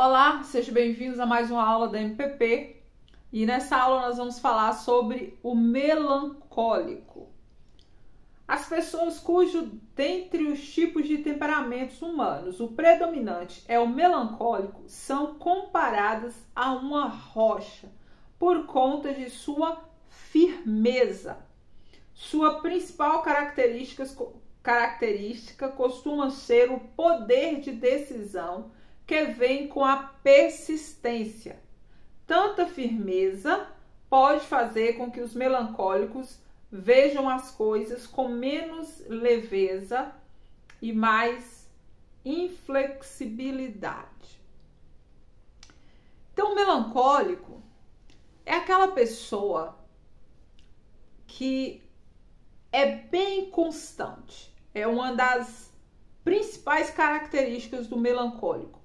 Olá, sejam bem-vindos a mais uma aula da MPP e nessa aula nós vamos falar sobre o melancólico. As pessoas dentre os tipos de temperamentos humanos, o predominante é o melancólico, são comparadas a uma rocha por conta de sua firmeza. Sua principal característica costuma ser o poder de decisão que vem com a persistência. Tanta firmeza pode fazer com que os melancólicos vejam as coisas com menos leveza e mais inflexibilidade. Então, o melancólico é aquela pessoa que é bem constante. É uma das principais características do melancólico.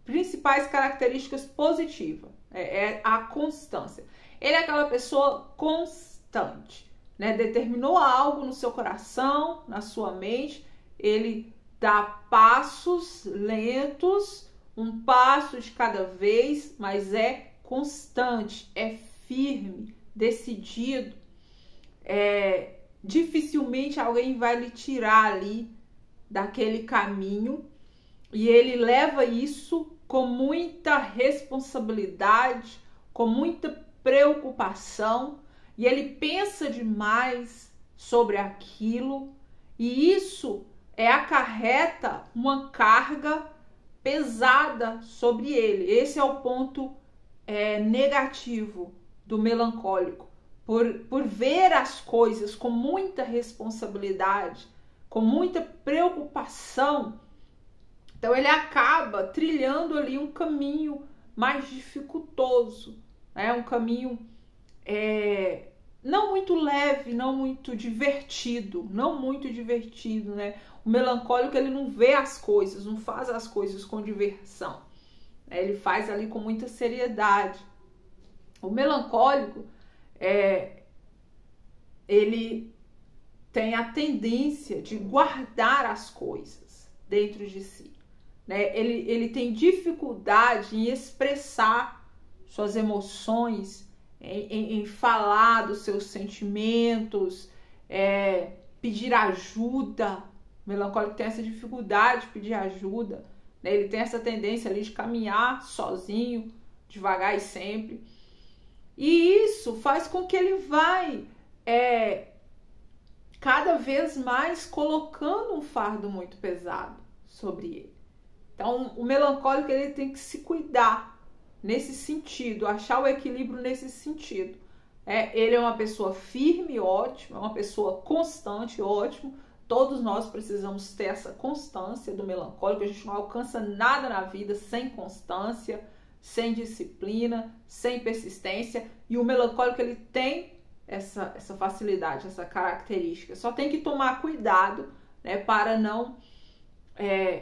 Principais características positivas. É a constância. Ele é aquela pessoa constante, né? Determinou algo no seu coração, na sua mente, ele dá passos lentos, um passo de cada vez, mas é constante, é firme, decidido. Dificilmente alguém vai lhe tirar ali daquele caminho e ele leva isso com muita responsabilidade, com muita preocupação, e ele pensa demais sobre aquilo, e isso acarreta uma carga pesada sobre ele. Esse é o ponto negativo do melancólico, por ver as coisas com muita responsabilidade, com muita preocupação. Então ele acaba trilhando ali um caminho mais dificultoso, né? Um caminho não muito leve, não muito divertido, né? O melancólico, ele não vê as coisas, não faz as coisas com diversão, né? Ele faz ali com muita seriedade. O melancólico, ele tem a tendência de guardar as coisas dentro de si. Ele tem dificuldade em expressar suas emoções, em falar dos seus sentimentos, pedir ajuda. O melancólico tem essa dificuldade de pedir ajuda, né? Ele tem essa tendência ali de caminhar sozinho, devagar e sempre. E isso faz com que ele vai cada vez mais colocando um fardo muito pesado sobre ele. Então, o melancólico, ele tem que se cuidar nesse sentido, achar o equilíbrio nesse sentido. Ele é uma pessoa firme, ótimo, é uma pessoa constante, ótimo. Todos nós precisamos ter essa constância do melancólico. A gente não alcança nada na vida sem constância, sem disciplina, sem persistência. E o melancólico, ele tem essa facilidade, essa característica. Só tem que tomar cuidado, né, para não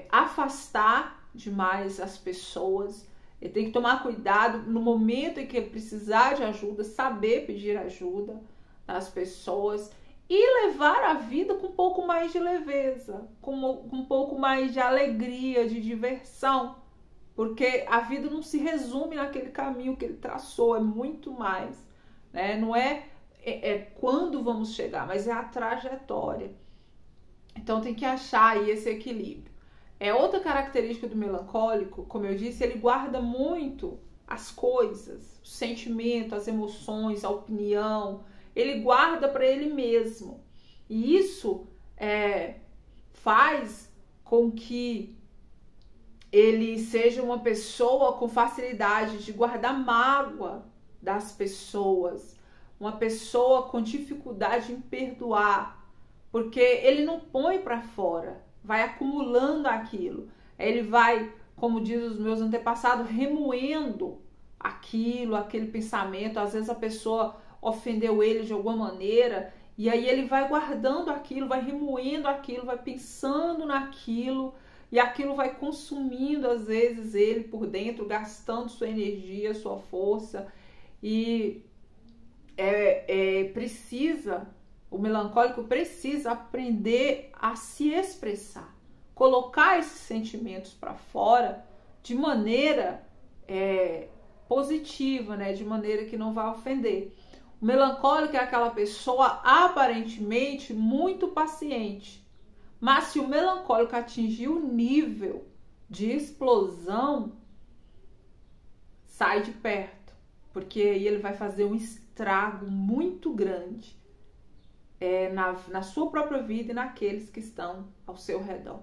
afastar demais as pessoas. Ele tem que tomar cuidado no momento em que ele precisar de ajuda, saber pedir ajuda das pessoas e levar a vida com um pouco mais de leveza, com um pouco mais de alegria, de diversão, porque a vida não se resume naquele caminho que ele traçou, é muito mais, né? Não é quando vamos chegar, mas é a trajetória. Então tem que achar aí esse equilíbrio. Outra característica do melancólico, como eu disse, ele guarda muito as coisas, o sentimento, as emoções, a opinião. Ele guarda para ele mesmo. E isso faz com que ele seja uma pessoa com facilidade de guardar mágoa das pessoas, uma pessoa com dificuldade em perdoar, porque ele não põe para fora, vai acumulando aquilo. Ele vai, como diz os meus antepassados, remoendo aquele pensamento. Às vezes a pessoa ofendeu ele de alguma maneira, e aí ele vai guardando aquilo, vai remoendo aquilo, vai pensando naquilo, e aquilo vai consumindo, às vezes, ele por dentro, gastando sua energia, sua força. E o melancólico precisa aprender a se expressar, colocar esses sentimentos para fora, de maneira positiva, né? De maneira que não vai ofender. O melancólico é aquela pessoa aparentemente muito paciente, mas se o melancólico atingir o nível de explosão, sai de perto, porque aí ele vai fazer um estrago muito grande na sua própria vida e naqueles que estão ao seu redor.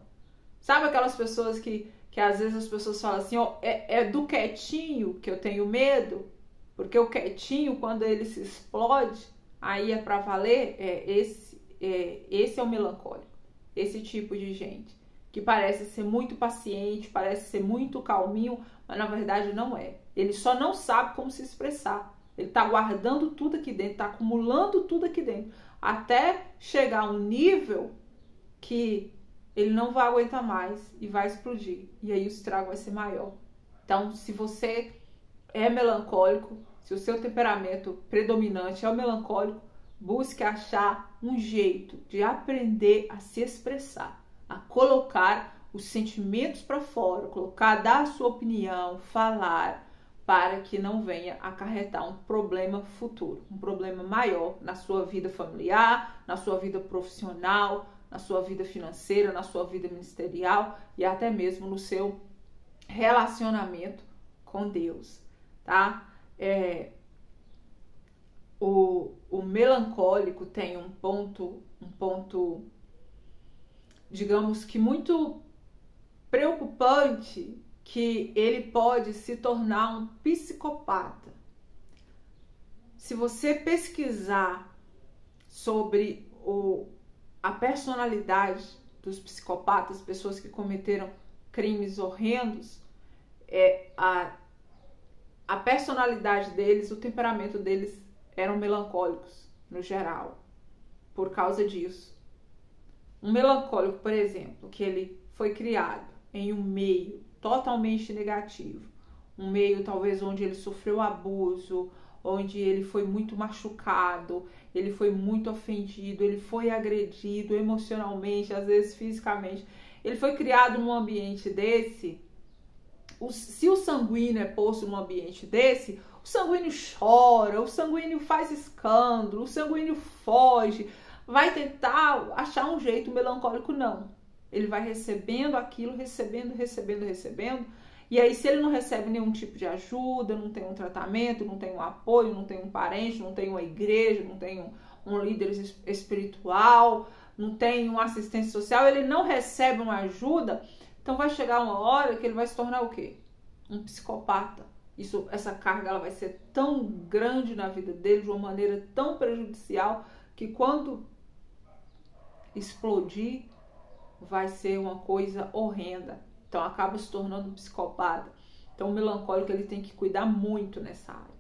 Sabe aquelas pessoas que às vezes as pessoas falam assim, ó, é do quietinho que eu tenho medo, porque o quietinho, quando ele se explode, aí é pra valer. Esse é o melancólico, esse tipo de gente, que parece ser muito paciente, parece ser muito calminho, mas na verdade não é. Ele só não sabe como se expressar. Ele tá guardando tudo aqui dentro, tá acumulando tudo aqui dentro, até chegar a um nível que ele não vai aguentar mais e vai explodir. E aí o estrago vai ser maior. Então, se você é melancólico, se o seu temperamento predominante é o melancólico, busque achar um jeito de aprender a se expressar, a colocar os sentimentos para fora, dar a sua opinião, falar, para que não venha acarretar um problema futuro, um problema maior na sua vida familiar, na sua vida profissional, na sua vida financeira, na sua vida ministerial e até mesmo no seu relacionamento com Deus, tá? O melancólico tem um ponto, digamos que muito preocupante, que ele pode se tornar um psicopata. Se você pesquisar sobre a personalidade dos psicopatas, pessoas que cometeram crimes horrendos, a personalidade deles, o temperamento deles eram melancólicos, no geral, por causa disso. Um melancólico, por exemplo, que ele foi criado em um meio totalmente negativo, um meio talvez onde ele sofreu abuso, onde ele foi muito machucado, ele foi muito ofendido, ele foi agredido emocionalmente, às vezes fisicamente. Ele foi criado num ambiente desse. Se o sanguíneo é posto num ambiente desse, o sanguíneo chora, o sanguíneo faz escândalo, o sanguíneo foge, vai tentar achar um jeito. Melancólico não. Ele vai recebendo aquilo, recebendo. E aí, se ele não recebe nenhum tipo de ajuda, não tem um tratamento, não tem um apoio, não tem um parente, não tem uma igreja, não tem um líder espiritual, não tem uma assistência social, ele não recebe uma ajuda, então vai chegar uma hora que ele vai se tornar o quê? Um psicopata. Essa carga ela vai ser tão grande na vida dele, de uma maneira tão prejudicial, que quando explodir, vai ser uma coisa horrenda. Então acaba se tornando um psicopata. Então o melancólico ele tem que cuidar muito nessa área.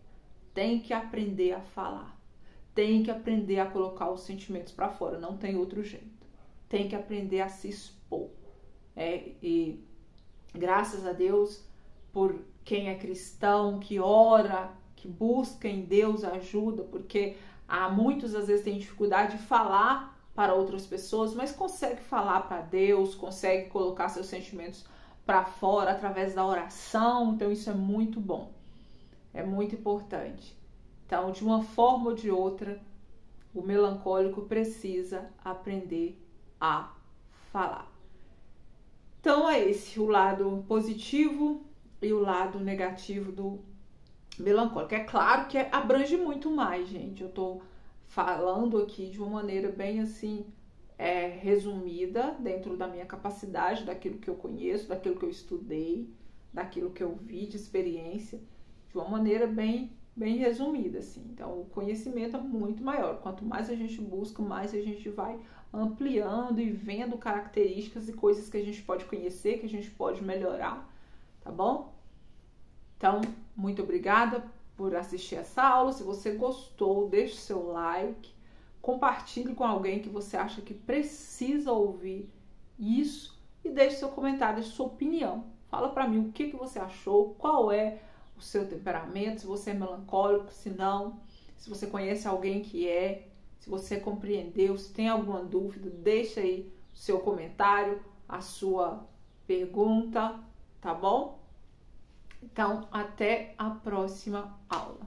Tem que aprender a falar. Tem que aprender a colocar os sentimentos para fora. Não tem outro jeito. Tem que aprender a se expor. E graças a Deus por quem é cristão, que ora, que busca em Deus ajuda, porque há muitos às vezes têm dificuldade de falar para outras pessoas, mas consegue falar para Deus, consegue colocar seus sentimentos para fora através da oração. Então isso é muito bom, é muito importante. Então, de uma forma ou de outra, o melancólico precisa aprender a falar. Então é esse o lado positivo e o lado negativo do melancólico. É claro que abrange muito mais, gente. Eu tô falando aqui de uma maneira bem assim, resumida, dentro da minha capacidade, daquilo que eu conheço, daquilo que eu estudei, daquilo que eu vi de experiência, de uma maneira bem resumida, assim. Então, o conhecimento é muito maior. Quanto mais a gente busca, mais a gente vai ampliando e vendo características e coisas que a gente pode conhecer, que a gente pode melhorar, tá bom? Então, muito obrigada por assistir essa aula. Se você gostou, deixe seu like, compartilhe com alguém que você acha que precisa ouvir isso e deixe seu comentário, deixe sua opinião. Fala pra mim o que você achou, qual é o seu temperamento, se você é melancólico, se não, se você conhece alguém que se você compreendeu, se tem alguma dúvida, deixa aí o seu comentário, a sua pergunta, tá bom? Então, até a próxima aula.